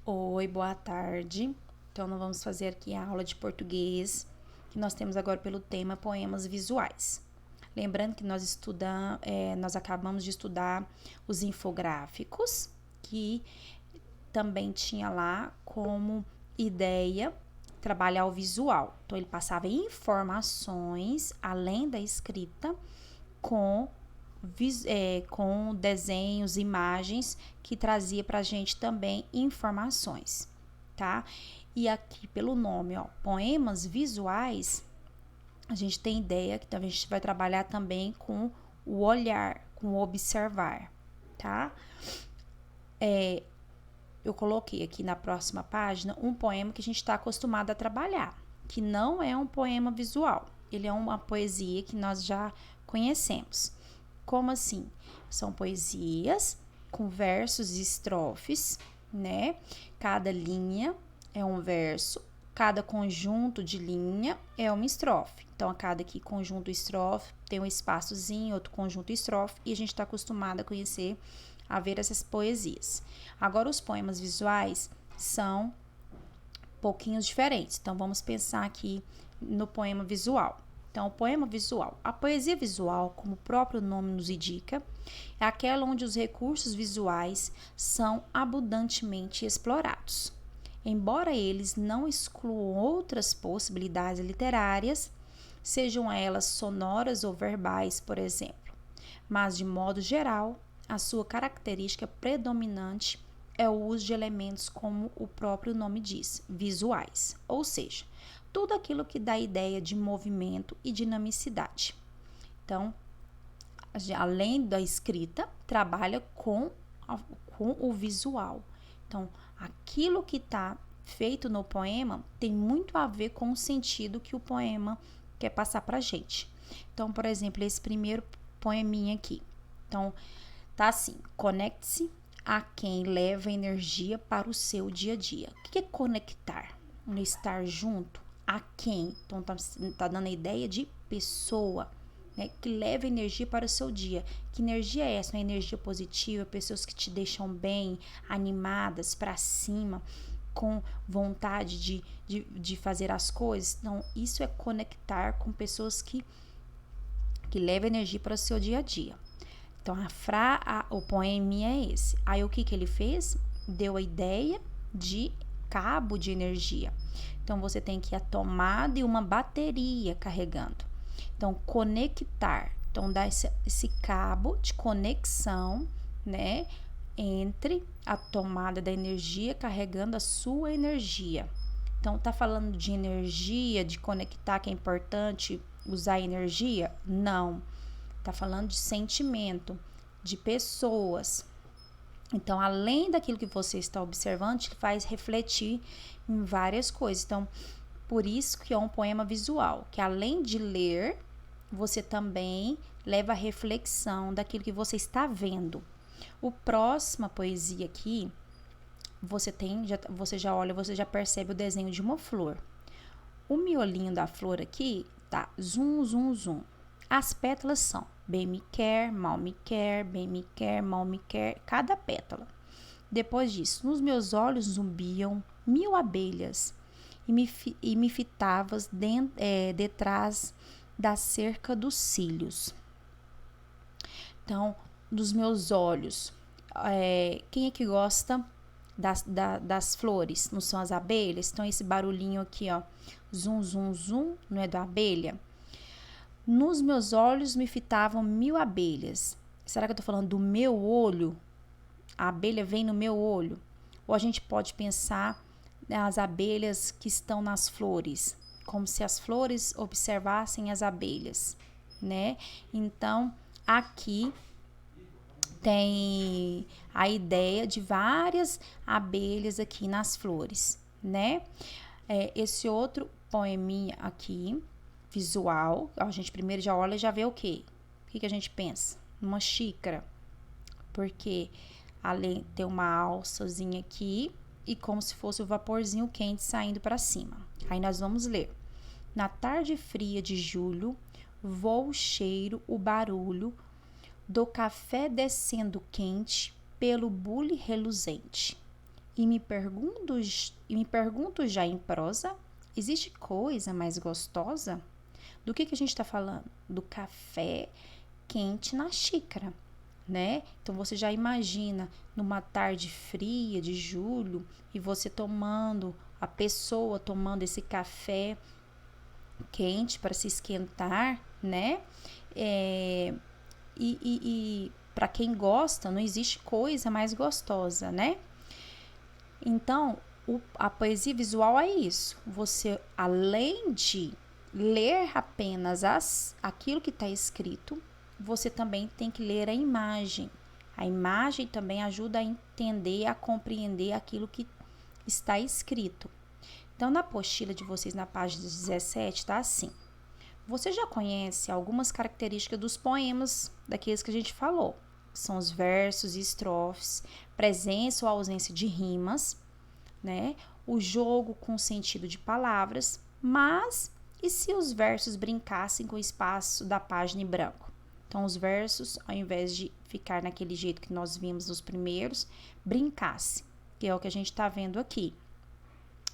Oi, boa tarde. Então, nós vamos fazer aqui a aula de português, que nós temos agora pelo tema poemas visuais. Lembrando que nós acabamos de estudar os infográficos, que também tinha lá como ideia trabalhar o visual. Então, ele passava informações, além da escrita, com com desenhos, imagens que trazia para a gente também informações, tá? E aqui pelo nome, ó, poemas visuais, a gente tem ideia que a gente vai trabalhar também com o olhar, com o observar, tá? Eu coloquei aqui na próxima página um poema que a gente está acostumado a trabalhar, que não é um poema visual, ele é uma poesia que nós já conhecemos. Como assim? São poesias com versos e estrofes, né? Cada linha é um verso, cada conjunto de linha é uma estrofe. Então, a cada aqui conjunto estrofe tem um espaçozinho, outro conjunto estrofe, e a gente está acostumado a conhecer, a ver essas poesias. Agora, os poemas visuais são pouquinhos diferentes. Então, vamos pensar aqui no poema visual. Então, o poema visual. A poesia visual, como o próprio nome nos indica, é aquela onde os recursos visuais são abundantemente explorados. Embora eles não excluam outras possibilidades literárias, sejam elas sonoras ou verbais, por exemplo, mas, de modo geral, a sua característica predominante é o uso de elementos, como o próprio nome diz, visuais, ou seja, tudo aquilo que dá ideia de movimento e dinamicidade. Então, além da escrita, trabalha com o visual. Então, aquilo que está feito no poema tem muito a ver com o sentido que o poema quer passar para a gente. Então, por exemplo, esse primeiro poeminha aqui. Então, tá assim: conecte-se a quem leva energia para o seu dia a dia. O que é conectar? Estar junto a quem? Então, tá dando a ideia de pessoa, né, que leva energia para o seu dia. Que energia é essa? Uma energia positiva, pessoas que te deixam bem, animadas, para cima, com vontade de fazer as coisas. Então, isso é conectar com pessoas que levam energia para o seu dia a dia. Então, o poeminha é esse. Aí, o que ele fez? Deu a ideia de cabo de energia. Então, você tem aqui a tomada e uma bateria carregando. Então, conectar. Então, dá esse cabo de conexão, né, entre a tomada da energia carregando a sua energia. Então, tá falando de energia, de conectar, que é importante usar energia? Não. Tá falando de sentimento, de pessoas. Então, além daquilo que você está observando, te faz refletir em várias coisas. Então, por isso que é um poema visual, que além de ler, você também leva a reflexão daquilo que você está vendo. O próxima poesia aqui, você já olha, você já percebe o desenho de uma flor. O miolinho da flor aqui tá zum, zum, zum. As pétalas são bem me quer, mal me quer, bem me quer, mal me quer, cada pétala. Depois disso, nos meus olhos zumbiam 1000 abelhas e me fitavas detrás da cerca dos cílios. Então, dos meus olhos, quem é que gosta das flores? Não são as abelhas? Então, esse barulhinho aqui, ó, zum, zum, zum, não é da abelha? Nos meus olhos me fitavam 1000 abelhas. Será que eu tô falando do meu olho? A abelha vem no meu olho? Ou a gente pode pensar nas abelhas que estão nas flores, como se as flores observassem as abelhas, né? Então, aqui tem a ideia de várias abelhas aqui nas flores, né? Esse outro poeminha aqui, visual, a gente primeiro já olha e já vê o quê? O que a gente pensa? Uma xícara, porque além tem uma alçazinha aqui e como se fosse o vaporzinho quente saindo para cima. Aí nós vamos ler. Na tarde fria de julho, voa o cheiro, o barulho do café descendo quente pelo bule reluzente. E me pergunto já em prosa, existe coisa mais gostosa? Do que a gente está falando? Do café quente na xícara, né? Então você já imagina numa tarde fria de julho e você a pessoa tomando esse café quente para se esquentar, né? E para quem gosta, não existe coisa mais gostosa, né? Então, a poesia visual é isso. Você, além de ler apenas aquilo que está escrito, você também tem que ler a imagem. A imagem também ajuda a entender, a compreender aquilo que está escrito. Então, na apostila de vocês, na página 17, está assim. Você já conhece algumas características dos poemas, daqueles que a gente falou. São os versos e estrofes, presença ou ausência de rimas, né? O jogo com sentido de palavras, mas e se os versos brincassem com o espaço da página em branco? Então, os versos, ao invés de ficar naquele jeito que nós vimos nos primeiros, brincasse, que é o que a gente está vendo aqui.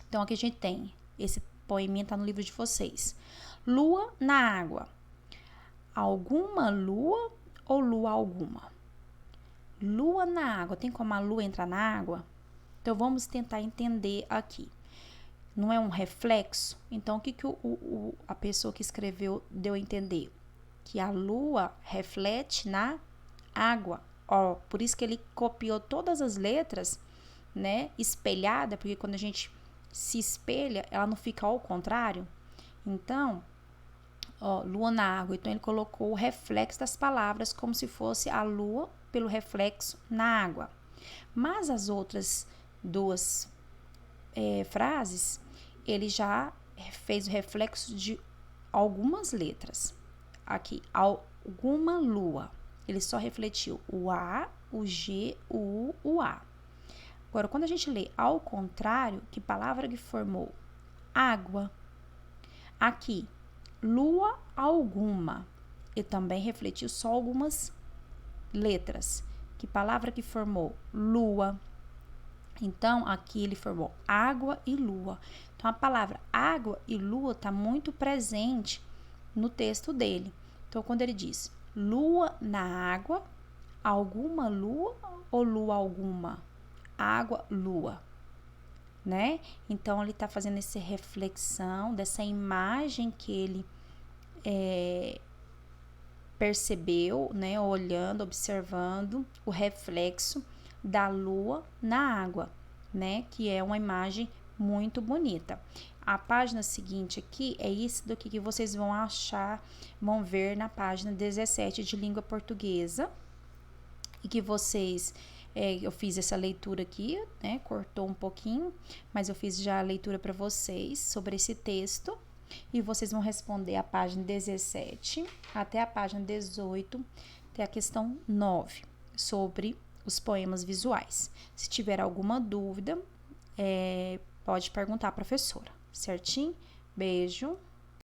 Então, aqui a gente tem, esse poeminha está no livro de vocês. Lua na água. Alguma lua ou lua alguma? Lua na água. Tem como a lua entrar na água? Então, vamos tentar entender aqui. Não é um reflexo? Então, o que a pessoa que escreveu deu a entender? Que a lua reflete na água. Ó, por isso que ele copiou todas as letras, né? Espelhada, porque quando a gente se espelha, ela não fica ao contrário. Então, ó, lua na água. Então, ele colocou o reflexo das palavras como se fosse a lua pelo reflexo na água. Mas as outras duas frases, ele já fez o reflexo de algumas letras. Aqui, alguma lua. Ele só refletiu o A, o G, o U, o A. Agora, quando a gente lê ao contrário, que palavra que formou? Água. Aqui, lua alguma. Ele também refletiu só algumas letras. Que palavra que formou? Lua. Então, aqui ele formou água e lua. Então, a palavra água e lua está muito presente no texto dele. Então, quando ele diz lua na água, alguma lua ou lua alguma? Água, lua, né? Então, ele está fazendo essa reflexão dessa imagem que ele percebeu, né? Olhando, observando o reflexo da lua na água, né? Que é uma imagem muito bonita. A página seguinte aqui é isso daqui que vocês vão achar, vão ver na página 17 de língua portuguesa. E que vocês, eu fiz essa leitura aqui, né? Cortou um pouquinho, mas eu fiz já a leitura para vocês sobre esse texto. E vocês vão responder a página 17 até a página 18, até a questão 9, sobre os poemas visuais. Se tiver alguma dúvida, pode perguntar à professora, certinho? Beijo!